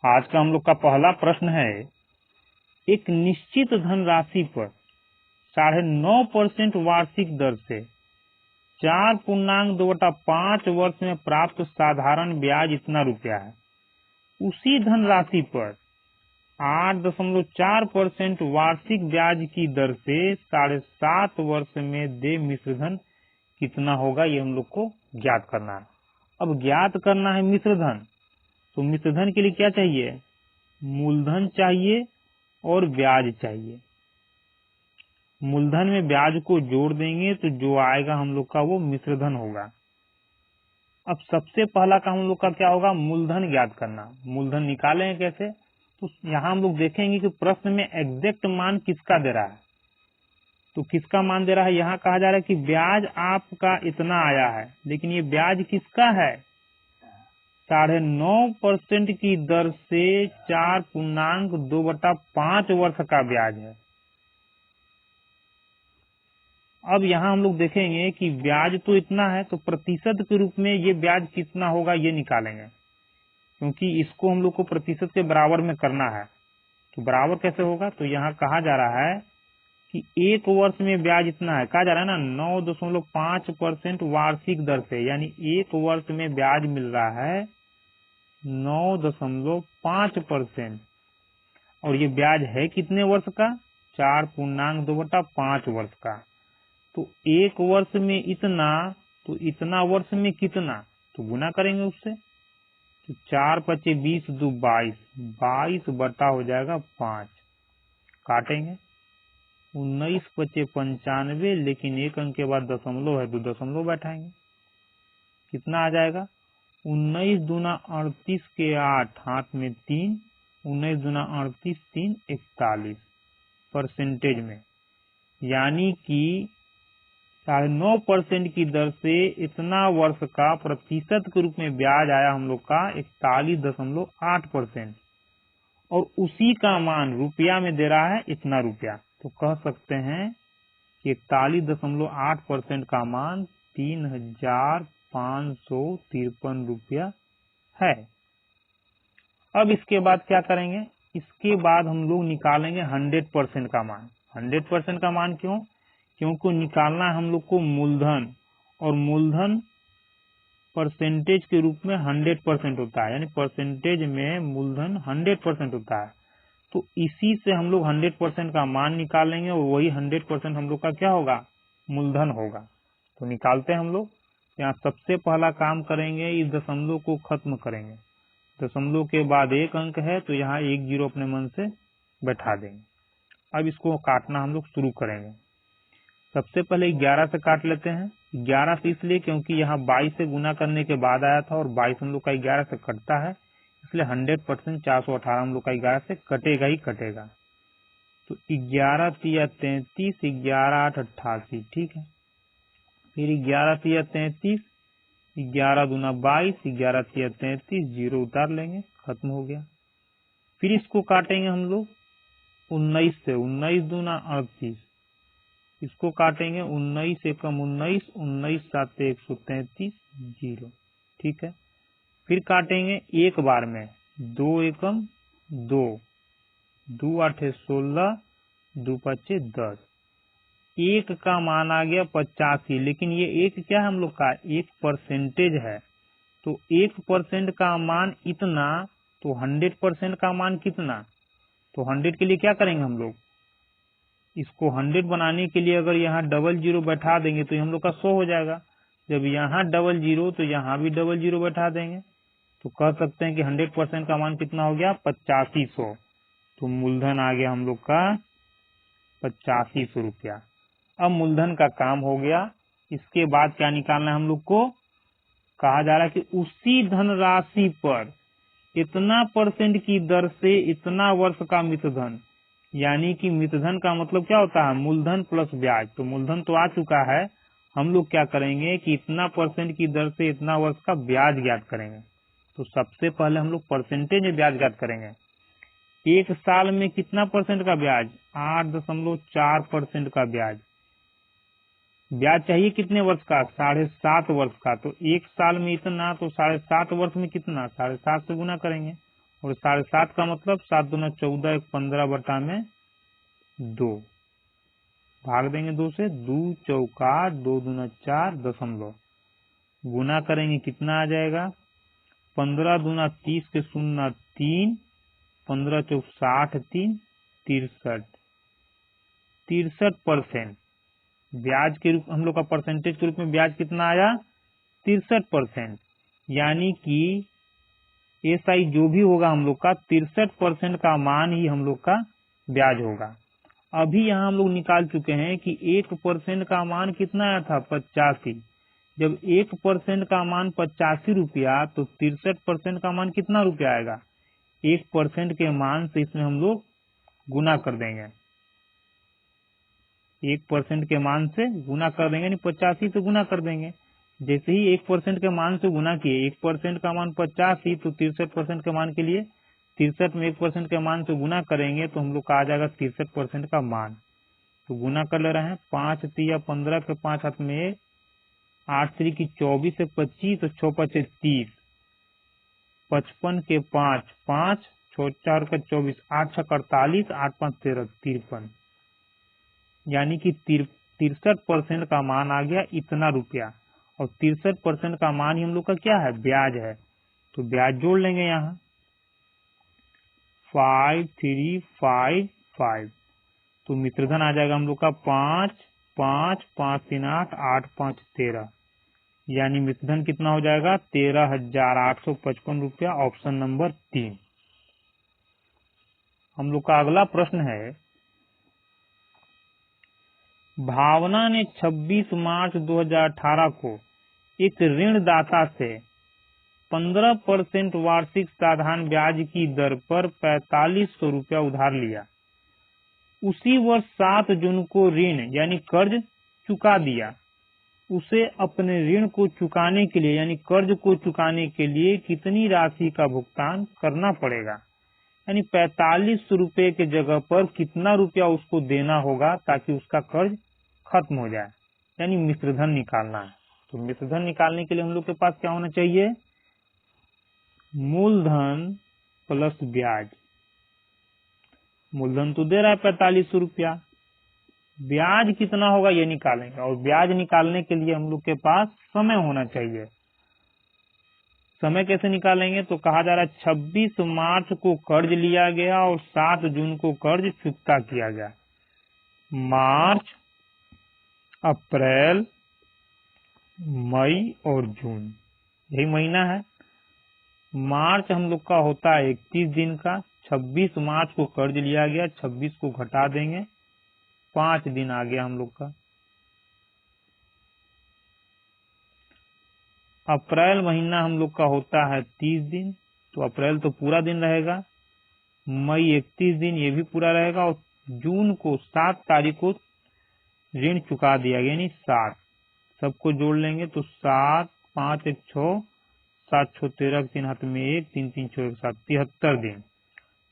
आज का हम लोग का पहला प्रश्न है, एक निश्चित धनराशि पर 9.5% वार्षिक दर से 4.2/5 वर्ष में प्राप्त साधारण ब्याज इतना रुपया है। उसी धनराशि पर 8.4% वार्षिक ब्याज की दर से 7.5 वर्ष में दे मिश्रधन कितना होगा, ये हम लोग को ज्ञात करना है। अब ज्ञात करना है मिश्रधन, तो मिश्रधन के लिए क्या चाहिए? मूलधन चाहिए और ब्याज चाहिए। मूलधन में ब्याज को जोड़ देंगे तो जो आएगा हम लोग का वो मिश्रधन होगा। अब सबसे पहला काम हम लोग का क्या होगा? मूलधन ज्ञात करना। मूलधन निकालेंगे कैसे? तो यहाँ हम लोग देखेंगे कि प्रश्न में एग्जैक्ट मान किसका दे रहा है। तो किसका मान दे रहा है? यहाँ कहा जा रहा है कि ब्याज आपका इतना आया है, लेकिन ये ब्याज किसका है? 9.5% की दर से 4.2/5 वर्ष का ब्याज है। अब यहाँ हम लोग देखेंगे कि ब्याज तो इतना है, तो प्रतिशत के रूप में ये ब्याज कितना होगा ये निकालेंगे, क्योंकि इसको हम लोग को प्रतिशत के बराबर में करना है। तो बराबर कैसे होगा? तो यहाँ कहा जा रहा है कि एक वर्ष में ब्याज इतना है, कहा जा रहा है ना 9.5% वार्षिक दर से, यानी एक वर्ष में ब्याज मिल रहा है 9.5%। और ये ब्याज है कितने वर्ष का? 4.2/5 वर्ष का। तो एक वर्ष में इतना, तो इतना वर्ष में कितना, तो गुना करेंगे उससे। तो 4×5 = 20, 2 = 22, 22 बटा हो जाएगा 5, काटेंगे। 19×5 = 95, लेकिन एक अंक के बाद दशमलव है तो दशमलव बैठाएंगे। कितना आ जाएगा? 19 दूना 38 के 8, हाथ में 3, 19 दूना 38, 3 41 परसेंटेज में, यानी कि 9.5% की दर से इतना वर्ष का प्रतिशत के रूप में ब्याज आया हम लोग का 41.8%। और उसी का मान रुपया में दे रहा है इतना रुपया, तो कह सकते हैं कि 41.8% का मान 3,553 रुपया है। अब इसके बाद क्या करेंगे? इसके बाद हम लोग निकालेंगे 100% का मान। 100% का मान क्यों? क्योंकि निकालना है हम लोग को मूलधन, और मूलधन परसेंटेज के रूप में 100% होता है, यानी परसेंटेज में मूलधन 100% होता है। तो इसी से हम लोग 100% का मान निकालेंगे, और वही 100% हम लोग का क्या होगा? मूलधन होगा। तो निकालते हैं हम लोग। यहाँ सबसे पहला काम करेंगे, इस दशमलव को खत्म करेंगे। दशमलव के बाद एक अंक है, तो यहाँ 1 0 अपने मन से बैठा देंगे। अब इसको काटना हम लोग शुरू करेंगे। सबसे पहले 11 से काट लेते हैं। 11 से इसलिए क्योंकि यहाँ 22 से गुना करने के बाद आया था, और 22 हम लोग का 11 से कटता है, इसलिए 100% 418 हम लोग का 11 से कटेगा ही कटेगा। तो 11 × 33, 11 × 8 = 88, ठीक है। फिर 11 × 33, 11 दूना 22, 11 × 33, 0 उतार लेंगे, खत्म हो गया। फिर इसको काटेंगे हम लोग 19 से, 19 दूना 38, इसको काटेंगे 19 एकम 19, 19 7 133, 0, ठीक है। फिर काटेंगे एक बार में, 2 एकम 2, 2 8 16, 2 5 10, एक का मान आ गया 85, लेकिन ये एक क्या है हम लोग का? एक परसेंटेज है। तो 1% का मान इतना, तो 100% का मान कितना? तो 100 के लिए क्या करेंगे हम लोग? इसको 100 बनाने के लिए अगर यहाँ 00 बैठा देंगे तो हम लोग का 100 हो जाएगा। जब यहाँ 00, तो यहाँ भी 00 बैठा देंगे, तो कह सकते हैं कि 100% का मान कितना हो गया? 8500। तो मूलधन आ गया हम लोग का 8500 रुपया। अब मूलधन का काम हो गया। इसके बाद क्या निकालना है हम लोग को? कहा जा रहा है कि उसी धनराशि पर इतना % की दर से इतना वर्ष का मितधन, यानी कि मितधन का मतलब क्या होता है? मूलधन प्लस ब्याज। तो मूलधन तो आ चुका है, हम लोग क्या करेंगे कि इतना % की दर से इतना वर्ष का ब्याज ज्ञात करेंगे। तो सबसे पहले हम लोग परसेंटेज में ब्याज ज्ञात करेंगे। एक साल में कितना % का ब्याज? 8.4% का ब्याज। ब्याज चाहिए कितने वर्ष का? 7.5 वर्ष का। तो एक साल में इतना, तो 7.5 वर्ष में कितना? 7.5 से गुना करेंगे, और 7.5 का मतलब 7 दूना 14, 15 बटा में 2, भाग देंगे 2 से, 2 चौका 2 दूना 4 दशमलव, गुना करेंगे कितना आ जाएगा, 15 दूना 30 के 0 3, 15 चौक 60 3 63% ब्याज के रूप हम लोग का परसेंटेज के रूप में ब्याज कितना आया 63%, यानी कि एसआई जो भी होगा हम लोग का 63% का मान ही हम लोग का ब्याज होगा। अभी यहाँ हम लोग निकाल चुके हैं कि 1% का मान कितना आया था 85, जब 1% का मान 85 रुपया तो 63% का मान कितना रुपया आएगा, 1% के मान से इसमें हम लोग गुना कर देंगे, 1% के मान से गुना कर देंगे, यानी 85 से गुना कर देंगे। जैसे ही 1% के मान से गुना किए, 1% का मान 85 तो 63% के मान के लिए 63 में 1% के मान से गुना करेंगे तो हम लोग का आ जाएगा 63% का मान। तो गुना कर ले रहे हैं, 5 3 15 के 5 हाथ में 8 3 की 24 से 25 और 6 5 30, 55 के 5 5 6 4 का 24, 8 6 48, 8 5 13 53, यानी कि 63% का मान आ गया इतना रुपया, और 63% का मान ही हम लोग का क्या है ब्याज है। तो ब्याज जोड़ लेंगे यहाँ 5 3 5 5, तो मिश्रधन आ जाएगा हम लोग का 5 5 5 3 8 8 5 13, यानी मिश्रधन कितना हो जाएगा 13,855 रुपया, ऑप्शन नंबर 3। हम लोग का अगला प्रश्न है, भावना ने 26 मार्च 2018 को एक ऋणदाता से 15% वार्षिक साधारण ब्याज की दर पर 4500 रुपया उधार लिया। उसी वर्ष 7 जून को ऋण यानी कर्ज चुका दिया। उसे अपने ऋण को चुकाने के लिए यानी कर्ज को चुकाने के लिए कितनी राशि का भुगतान करना पड़ेगा, यानी 4500 रुपये के जगह पर कितना रुपया उसको देना होगा ताकि उसका कर्ज खत्म हो जाए, यानी मिश्रधन निकालना है। तो मिश्रधन निकालने के लिए हम लोग के पास क्या होना चाहिए, मूलधन प्लस ब्याज। मूलधन तो दे रहा है 4500 रुपया, ब्याज कितना होगा ये निकालेंगे, और ब्याज निकालने के लिए हम लोग के पास समय होना चाहिए। समय कैसे निकालेंगे, तो कहा जा रहा है 26 मार्च को कर्ज लिया गया और 7 जून को कर्ज चुकता किया गया। मार्च, अप्रैल, मई और जून, यही महीना है। मार्च हम लोग का होता है 31 दिन का, 26 मार्च को कर्ज लिया गया, 26 को घटा देंगे, 5 दिन आ गया हम लोग का। अप्रैल महीना हम लोग का होता है 30 दिन, तो अप्रैल तो पूरा दिन रहेगा। मई 31 दिन, ये भी पूरा रहेगा। और जून को 7 तारीख को ऋण चुका दिया गया, यानी 7, सबको जोड़ लेंगे तो 7 5 1 6 7 6 13 3 हाथ में 1 3 3 6 1 7, 73 दिन।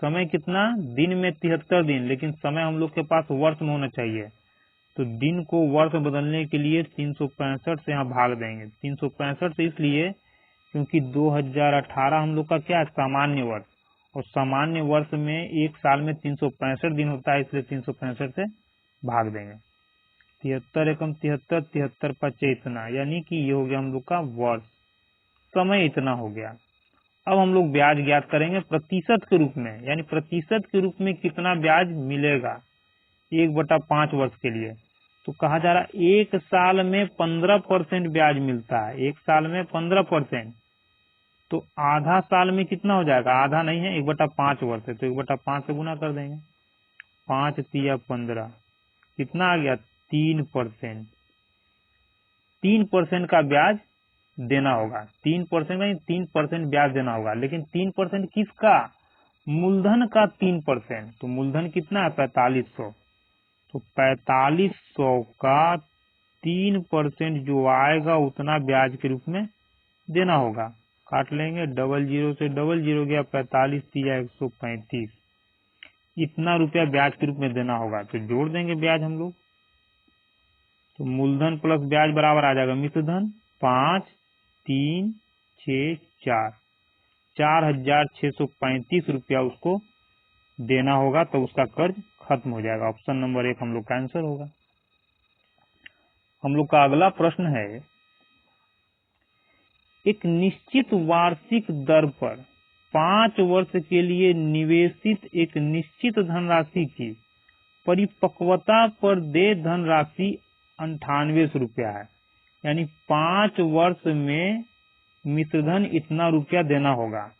समय कितना, दिन में 73 दिन, लेकिन समय हम लोग के पास वर्ष में होना चाहिए। तो दिन को वर्ष में बदलने के लिए 365 से यहाँ भाग देंगे। 365 से इसलिए क्योंकि 2018 हम लोग का क्या है सामान्य वर्ष, और सामान्य वर्ष में एक साल में 365 दिन होता है, इसलिए 365 से भाग देंगे। 73 एकम 73, 73 पचे इतना, यानी कि ये हो गया हम लोग का वर्ष। समय इतना हो गया। अब हम लोग ब्याज ज्ञात करेंगे प्रतिशत के रूप में, यानी प्रतिशत के रूप में कितना ब्याज मिलेगा 1/5 वर्ष के लिए। तो कहा जा रहा है एक साल में 15% ब्याज मिलता है, एक साल में 15%, तो आधा साल में कितना हो जाएगा, आधा नहीं है 1/5 वर्ष है, तो 1/5 से गुना कर देंगे। 5 3 15, कितना आ गया 3%। 3% का ब्याज देना होगा, 3% नहीं 3% ब्याज देना होगा, लेकिन 3% किसका, मूलधन का 3%। तो मूलधन कितना है 4500, तो 4500 का 3% जो आएगा उतना ब्याज के रूप में देना होगा। काट लेंगे, 00 से 00 गया, 45 3 135, इतना रुपया ब्याज के रूप में देना होगा। तो जोड़ देंगे ब्याज हम लोग, तो मूलधन प्लस ब्याज बराबर आ जाएगा मिश्रधन 5 3 6 4, 4,635 रुपया उसको देना होगा, तो उसका कर्ज खत्म हो जाएगा। ऑप्शन नंबर 1 हम लोग का आंसर होगा। हम लोग का अगला प्रश्न है, एक निश्चित वार्षिक दर पर 5 वर्ष के लिए निवेशित एक निश्चित धनराशि की परिपक्वता पर देय धनराशि 98 रुपया है। यानी 5 वर्ष में मिश्रधन इतना रुपया देना होगा।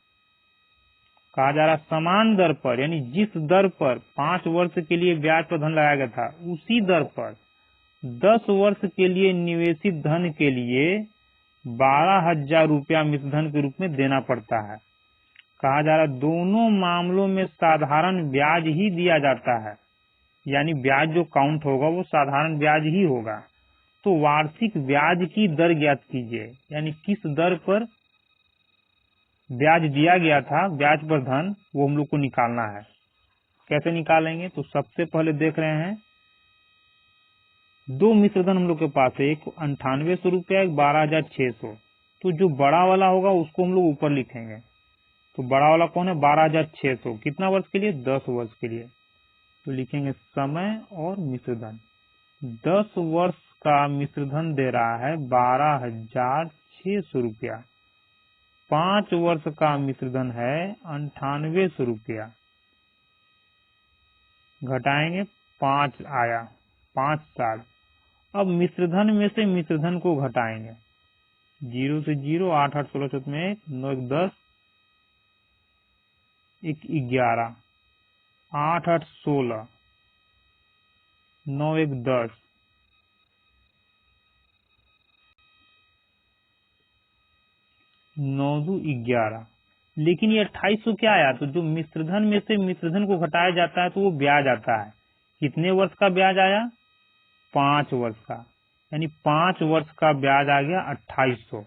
कहा जा रहा समान दर पर, यानी जिस दर पर 5 वर्ष के लिए ब्याज पर धन लगाया गया था, उसी दर पर 10 वर्ष के लिए निवेशित धन के लिए 12,000 रुपया मिश्रधन के रूप में देना पड़ता है। कहा जा रहा दोनों मामलों में साधारण ब्याज ही दिया जाता है, यानी ब्याज जो काउंट होगा वो साधारण ब्याज ही होगा। तो वार्षिक ब्याज की दर ज्ञात कीजिए, यानी किस दर पर ब्याज दिया गया था, ब्याज पर धन, वो हम लोग को निकालना है। कैसे निकालेंगे? तो सबसे पहले देख रहे हैं दो मिश्रधन हम लोग के पास है, एक 9800 रुपया, एक 12,600। तो जो बड़ा वाला होगा उसको हम लोग ऊपर लिखेंगे। तो बड़ा वाला कौन है? 12,600। कितना वर्ष के लिए? 10 वर्ष के लिए। तो लिखेंगे समय और मिश्रधन। 10 वर्ष का मिश्रधन दे रहा है 12,600 रुपया। 5 वर्ष का मिश्रधन है 9800 रुपया। घटाएंगे 5 आया, 5 साल। अब मिश्रधन में से मिश्रधन को घटाएंगे। 0 से 0, 8 8 16 14 में 1, 9 1 10, 1 11, 8 8 16, 9 1 10, 9 2 11। लेकिन ये 2800 क्या आया? तो जो मिश्रधन में से मिश्रधन को घटाया जाता है तो वो ब्याज आता है। कितने वर्ष का ब्याज आया? 5 वर्ष का। यानी 5 वर्ष का ब्याज आ गया 2800।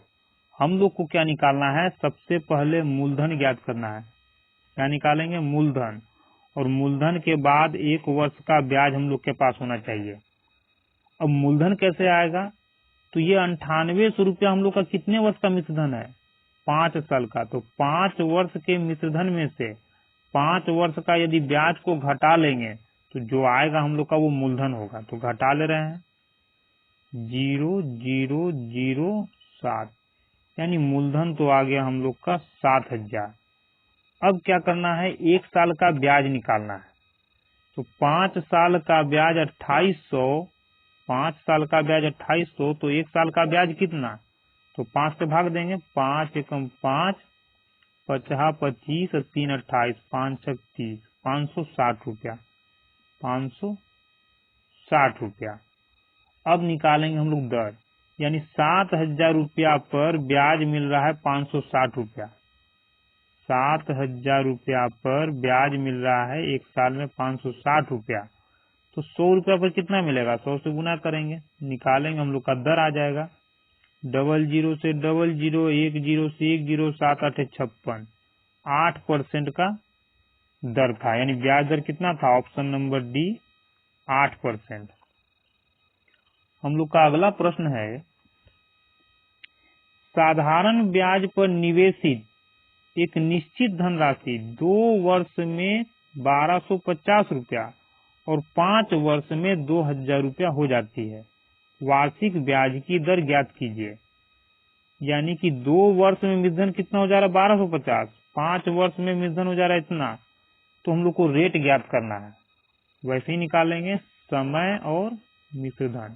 हम लोग को क्या निकालना है? सबसे पहले मूलधन ज्ञात करना है। क्या निकालेंगे? मूलधन। और मूलधन के बाद 1 वर्ष का ब्याज हम लोग के पास होना चाहिए। अब मूलधन कैसे आएगा? तो ये 9800 रुपया हम लोग का कितने वर्ष का मिश्रधन है? 5 साल का। तो 5 वर्ष के मिश्रधन में से 5 वर्ष का यदि ब्याज को घटा लेंगे तो जो आएगा हम लोग का वो मूलधन होगा। तो घटा ले रहे हैं 0,007, यानी मूलधन तो आ गया हम लोग का 7,000। अब क्या करना है? 1 साल का ब्याज निकालना है। तो 5 साल का ब्याज 2800, 5 साल का ब्याज 2800, तो 1 साल का ब्याज कितना? तो 5 से भाग देंगे। 5 एकम 5, 50 25 और 3 28, 5 6 30, 560 रुपया। 560 रुपया। अब निकालेंगे हम लोग दर, यानी 7,000 रुपया पर ब्याज मिल रहा है 560 रुपया। 7,000 रुपया पर ब्याज मिल रहा है 1 साल में 560 रुपया। तो 100 रुपया पर कितना मिलेगा? 100 से गुना करेंगे, निकालेंगे हम लोग का दर आ जाएगा। 00 से 00, 10 से 10, 7 8 56, 8% का दर था। यानी ब्याज दर कितना था? Option number D 8%। हम लोग का अगला प्रश्न है, साधारण ब्याज पर निवेशित एक निश्चित धनराशि 2 वर्ष में 1250 रुपया और 5 वर्ष में 2,000 रुपया हो जाती है। वार्षिक ब्याज की दर ज्ञात कीजिए। यानी कि 2 वर्ष में मिश्रधन कितना हो जा रहा है? 1250। 5 वर्ष में मिश्रधन हो जा रहा है इतना। तो हम लोग को रेट ज्ञात करना है। वैसे ही निकालेंगे समय और मिश्रधन।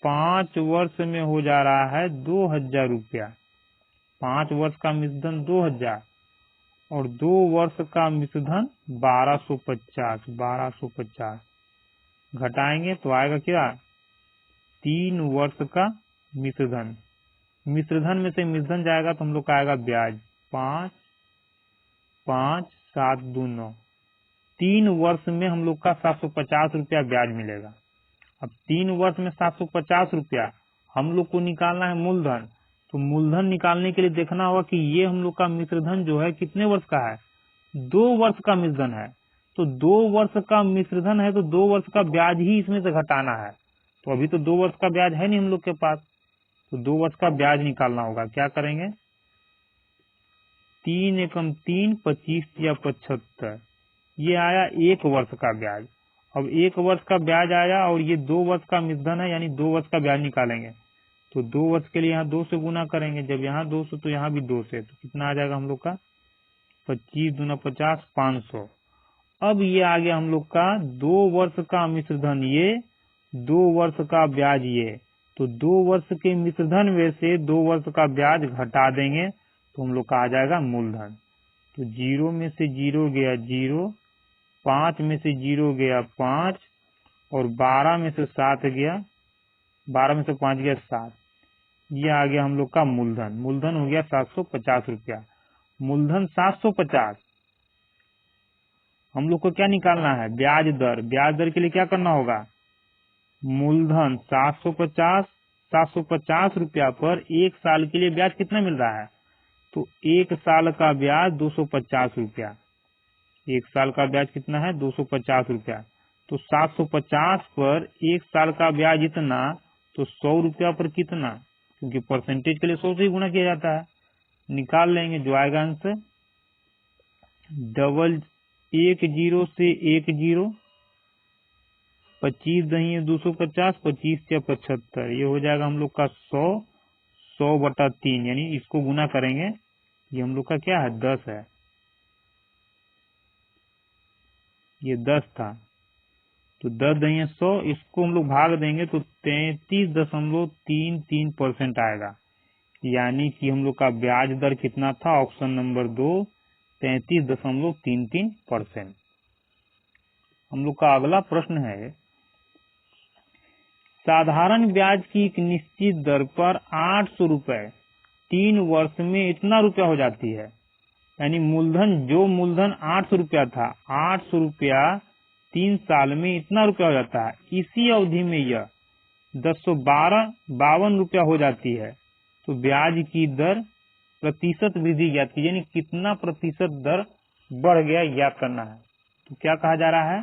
5 वर्ष में हो जा रहा है 2,000 रुपया। 5 वर्ष का मिश्रधन 2,000 और 2 वर्ष का मिश्रधन 1250। 1250 घटाएंगे तो आएगा क्या? 3 वर्ष का मिश्रधन। मिश्रधन में से मिश्रधन जाएगा तो हम लोग का आएगा ब्याज। 5 5 7 2 9। 3 वर्ष में हम लोग का 750 रुपया ब्याज मिलेगा। अब 3 वर्ष में 750 रुपया हम लोग को निकालना है मूलधन। तो मूलधन निकालने के लिए देखना होगा कि ये हम लोग का मिश्रधन जो है कितने वर्ष का है? 2 वर्ष का मिश्रधन है। तो 2 वर्ष का मिश्रधन है तो 2 वर्ष का ब्याज ही इसमें से घटाना है। तो अभी तो 2 वर्ष का ब्याज है नहीं हम लोग के पास, तो 2 वर्ष का ब्याज निकालना होगा। क्या करेंगे? 3 एकम 3, 25 या 75, ये आया 1 वर्ष का ब्याज। अब 1 वर्ष का ब्याज आया और ये 2 वर्ष का मूलधन है, यानी 2 वर्ष का ब्याज निकालेंगे। तो 2 वर्ष के लिए यहाँ 2 से गुना करेंगे, जब यहाँ 2 से तो यहाँ भी 2 से, तो कितना आ जाएगा हम लोग का 25 दूना 50, 500। अब ये आ गया हम लोग का 2 वर्ष का मिश्रधन, ये 2 वर्ष का ब्याज, ये तो 2 वर्ष के मिश्रधन में से 2 वर्ष का ब्याज घटा देंगे तो हम लोग का आ जाएगा मूलधन। तो 0 में से 0 गया 0, 5 में से 0 गया 5 और 12 में से 7 गया, 12 में से 5 गया 7। ये आ गया हम लोग का मूलधन। मूलधन हो गया 750 रुपया। मूलधन 750। हम लोग को क्या निकालना है, ब्याज दर। ब्याज दर के लिए क्या करना होगा, मूलधन 750 रुपया पर 1 साल के लिए ब्याज कितना मिल रहा है, तो 1 साल का ब्याज 250 रुपया। 1 साल का ब्याज कितना है, 250 रुपया। तो 750 पर 1 साल का ब्याज इतना, तो 100 रुपया पर कितना, क्योंकि परसेंटेज के लिए 100 से ही गुना किया जाता है। निकाल लेंगे, जो आएगा आंसर 10 से 10, 25 दही 250, 25 या 75, ये हो जाएगा हम लोग का 100 बटा 3, यानी इसको गुना करेंगे, ये हम लोग का क्या है 10 है, ये 10 था, तो 10 दही 100, इसको हम लोग भाग देंगे तो 33.33% आएगा। यानी कि हम लोग का ब्याज दर कितना था, ऑप्शन नंबर 2 33.33%। हम लोग का अगला प्रश्न है, साधारण ब्याज की एक निश्चित दर पर 800 रुपए 3 वर्ष में इतना रुपया हो जाती है। यानी मूलधन, जो मूलधन 800 रुपया था, 800 रुपया 3 साल में इतना रुपया हो जाता है। इसी अवधि में यह 1052 रुपया हो जाती है। तो ब्याज की दर प्रतिशत वृद्धि ज्ञात कीजिए, यानी कितना प्रतिशत दर बढ़ गया ज्ञात करना है। तो क्या कहा जा रहा है,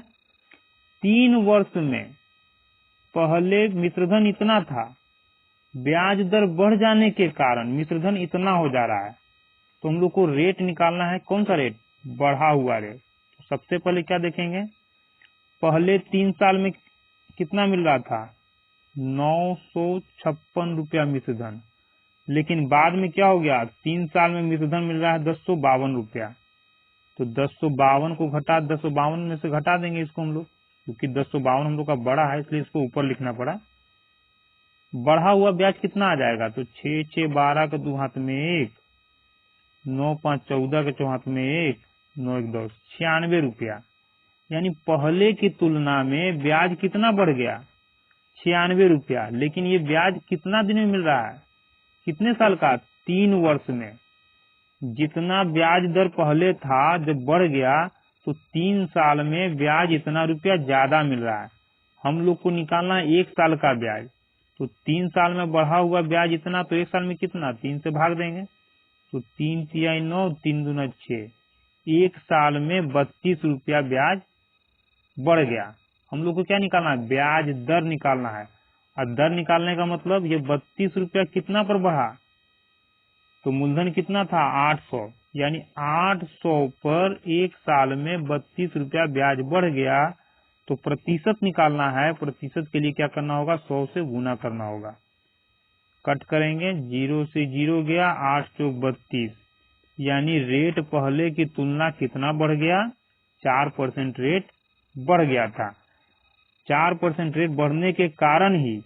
3 वर्ष में पहले मिश्रधन इतना था, ब्याज दर बढ़ जाने के कारण मिश्रधन इतना हो जा रहा है। तो हम लोग को रेट निकालना है, कौन सा रेट, बढ़ा हुआ रेट। तो सबसे पहले क्या देखेंगे, पहले 3 साल में कितना मिल रहा था, 956 रुपया मिश्रधन, लेकिन बाद में क्या हो गया, 3 साल में मिश्रधन मिल रहा है 1052 रुपया। तो 1052 को घटा, 1052 में से घटा देंगे इसको हम लोग, क्योंकि 1052 हम लोग का बड़ा है इसलिए इसको ऊपर लिखना पड़ा। बढ़ा हुआ ब्याज कितना आ जाएगा, तो 6 6 12 के 2 हाथ में 1, 9 5 14 के 4 हाथ में 1, 9 1 10, 96 रुपया। यानी पहले की तुलना में ब्याज कितना बढ़ गया, 96 रुपया। लेकिन ये ब्याज कितना दिन में मिल रहा है, कितने साल का, 3 वर्ष में। जितना ब्याज दर पहले था जब बढ़ गया तो 3 साल में ब्याज इतना रुपया ज्यादा मिल रहा है। हम लोग को निकालना है 1 साल का ब्याज। तो 3 साल में बढ़ा हुआ ब्याज इतना, तो 1 साल में कितना, 3 से भाग देंगे, तो 3 तिहाई 9, 3 दूना 6, 1 साल में 32 रुपया ब्याज बढ़ गया। हम लोग को क्या निकालना है, ब्याज दर निकालना है। और दर निकालने का मतलब ये 32 रुपया कितना पर बढ़ा, तो मूलधन कितना था 800, यानी 800 पर 1 साल में 32 रुपया ब्याज बढ़ गया। तो प्रतिशत निकालना है, प्रतिशत के लिए क्या करना होगा, 100 से गुना करना होगा। कट करेंगे, 0 से 0 गया, 8 चौक 32, यानी रेट पहले की तुलना कितना बढ़ गया, 4% रेट बढ़ गया था। 4% रेट बढ़ने के कारण ही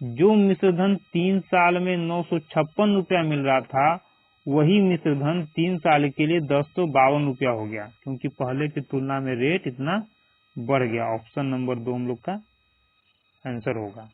जो मिश्रधन 3 साल में 956 रुपया मिल रहा था, वही मिश्रधन 3 साल के लिए 1052 रुपया हो गया, क्योंकि पहले की तुलना में रेट इतना बढ़ गया। ऑप्शन नंबर 2 हम लोग का आंसर होगा।